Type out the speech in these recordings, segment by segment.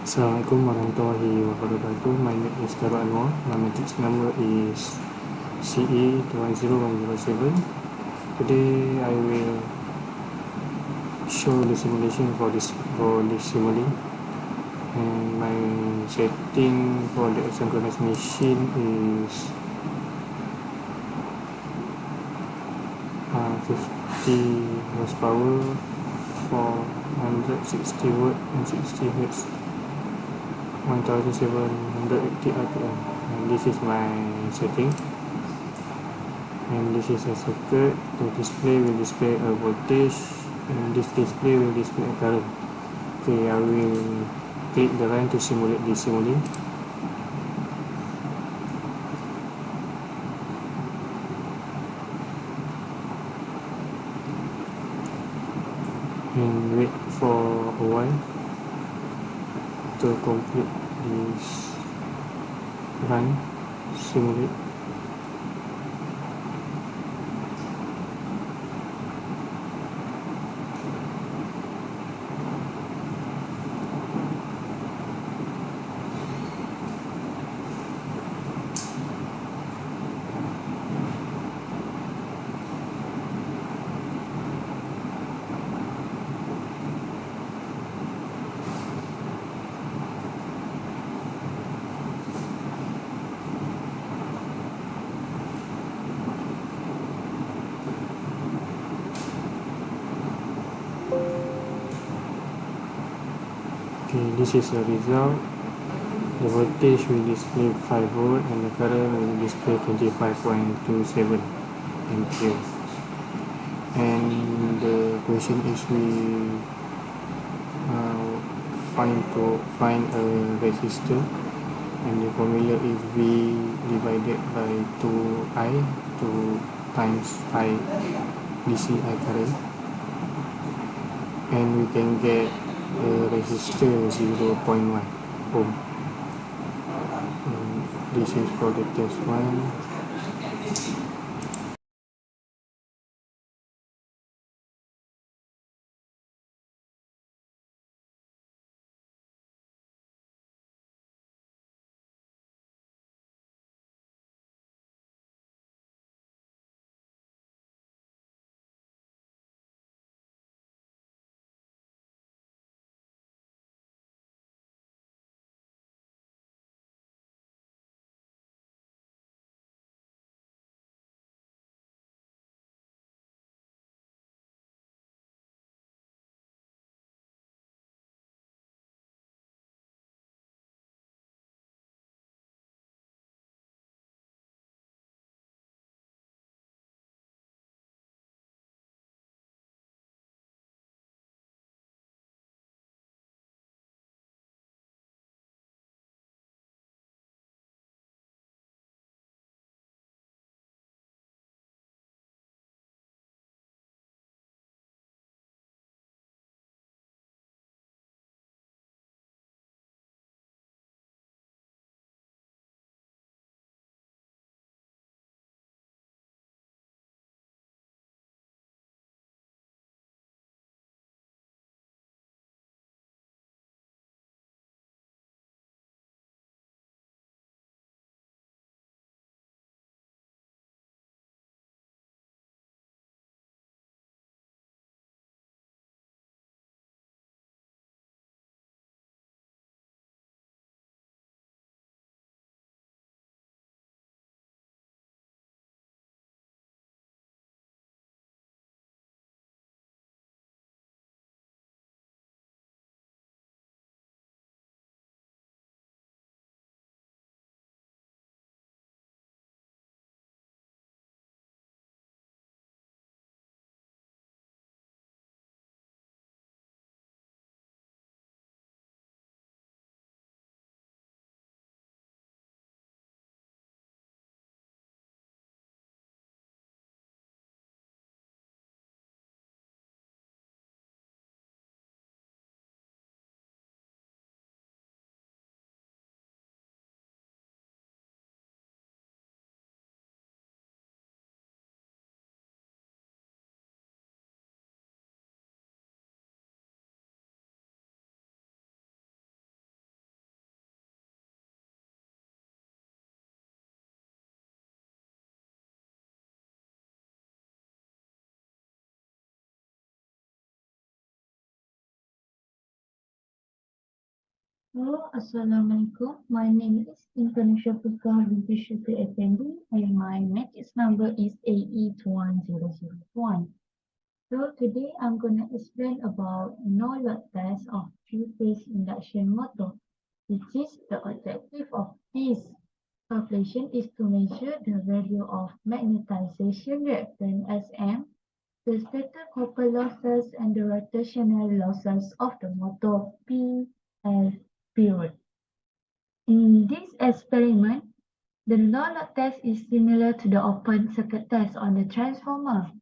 Assalamualaikum warahmatullahi wabarakatuh. My name is Karo Anwar. My matrix number is CE210-107. Today I will show the simulation for this simulator. And my setting for the synchronous machine is 50 horsepower, 460 watt and 60 Hz, 1780 RPM. And this is my setting. And this is a circuit. The display will display a voltage, and this display will display a current. Okay, I will click the run to simulate this simulator. And wait for a while to complete this run simulate. Okay, this is the result. The voltage will display 5 volt and the current will display 25.27 ampere. And the question is we find a resistor, and the formula is V divided by 2I, 2 times I DC I current, and we can get a resistor 0.1 ohm. And this is for the test one. Hello, Assalamualaikum. My name is Indonesia Pukar binti Syukri Effendi and my matrix number is AE21001. So today I'm going to explain about no-load test of three-phase induction motor, which is the objective of this calculation is to measure the value of magnetization reactant Sm, the stator copper losses and the rotational losses of the motor P and period. In this experiment, the no-load test is similar to the open circuit test on the transformer.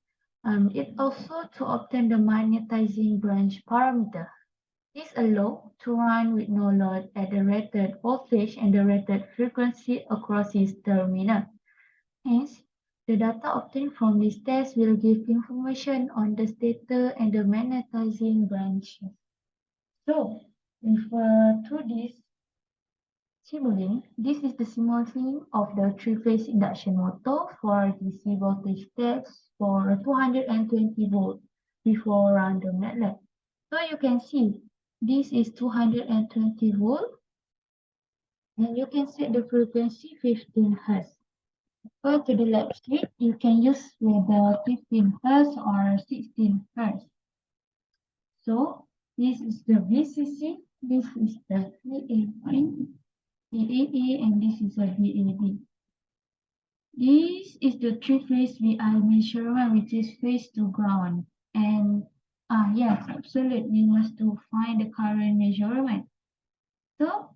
It also to obtain the magnetizing branch parameter. This allows to run with no load at the rated voltage and the rated frequency across its terminal. Hence, the data obtained from this test will give information on the stator and the magnetizing branch. So, refer to this simulating. This is the simulation of the three-phase induction motor for DC voltage test for 220 volt before run the MATLAB. So you can see this is 220 volt and you can set the frequency 15 Hz. Go to the lab sheet, you can use whether 15 Hz or 16 Hz. So this is the VCC, this is the VAA, and this is a VAB. This is the three-phase VI measurement, which is phase to ground. And yes, absolutely, we must to find the current measurement. So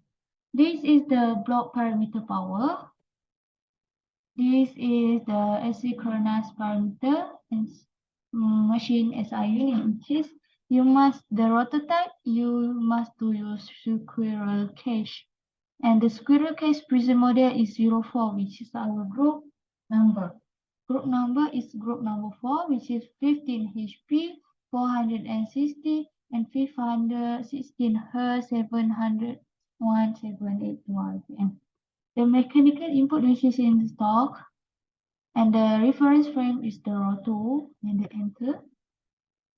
this is the block parameter power. This is the asynchronous parameter and machine SI unit, which is the rotor type, you must to use squirrel cage. And the squirrel cage prism model is 04, which is our group number. Group number is group number 4, which is 15 HP, 460, and 516 Hz, 701, 781 RPM. The mechanical input which is in stock, and the reference frame is the row 2, and the enter.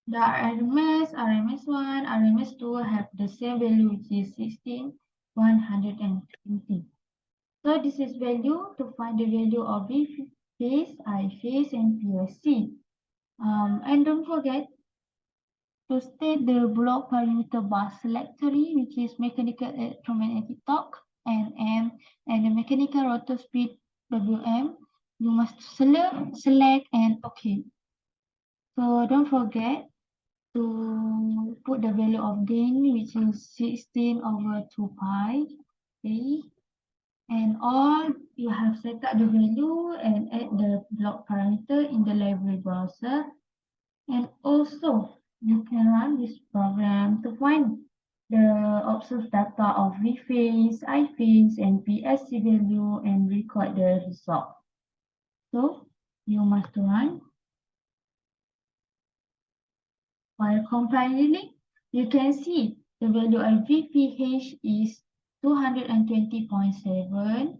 The RMS1, RMS2 have the same value, which is 16,120. So this is value to find the value of V phase, I phase, and PSC. And don't forget to state the block parameter bus selectory, which is mechanical electromagnetic torque, and the mechanical rotor speed, WM. You must select, and OK. So don't forget to put the value of gain, which is 16/2 pi. Okay. And all you have set up the value and add the block parameter in the library browser. And also you can run this program to find the observed data of V phase, I phase, and PSC value and record the result. So you must run. While compiling, you can see the value of VPH is 220.7,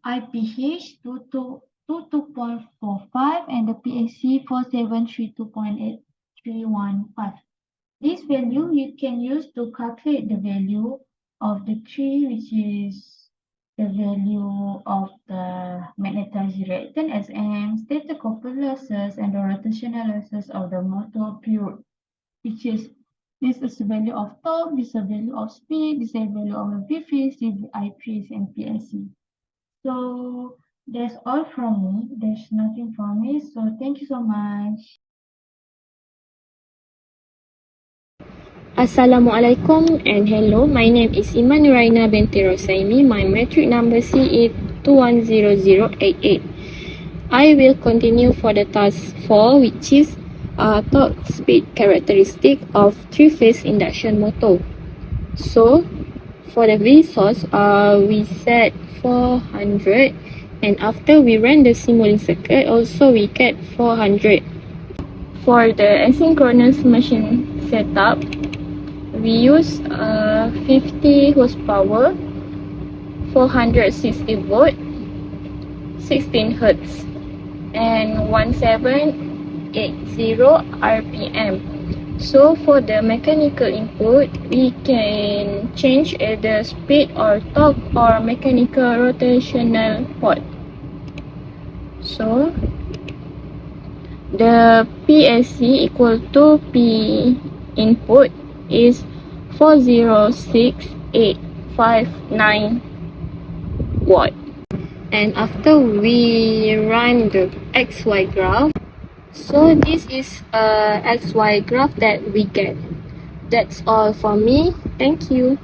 IPH 22.45, and the PSC 4732.8315. This value you can use to calculate the value of the tree, which is the value of the magnetizing reactant Sm, stator copper losses, and the rotational losses of the motor period, which is this is the value of torque, this is the value of speed, this is the value of V phase, I phase, and PSC. So that's all from me. There's nothing from me. So thank you so much. Assalamualaikum and hello. My name is Iman Nuraina binti Rosaimi. My metric number CE210088. I will continue for the task 4, which is torque speed characteristic of three-phase induction motor. So for the V source, we set 400, and after we run the simulating circuit, also we get 400. For the asynchronous machine setup, we use 50 horsepower, 460 volt, 16 Hz, and 1780 RPM. So for the mechanical input, we can change either speed or torque or mechanical rotational port. So the PSC equal to P input is 406,859 watt. And after we run the XY graph, so this is a XY graph that we get. That's all for me. Thank you.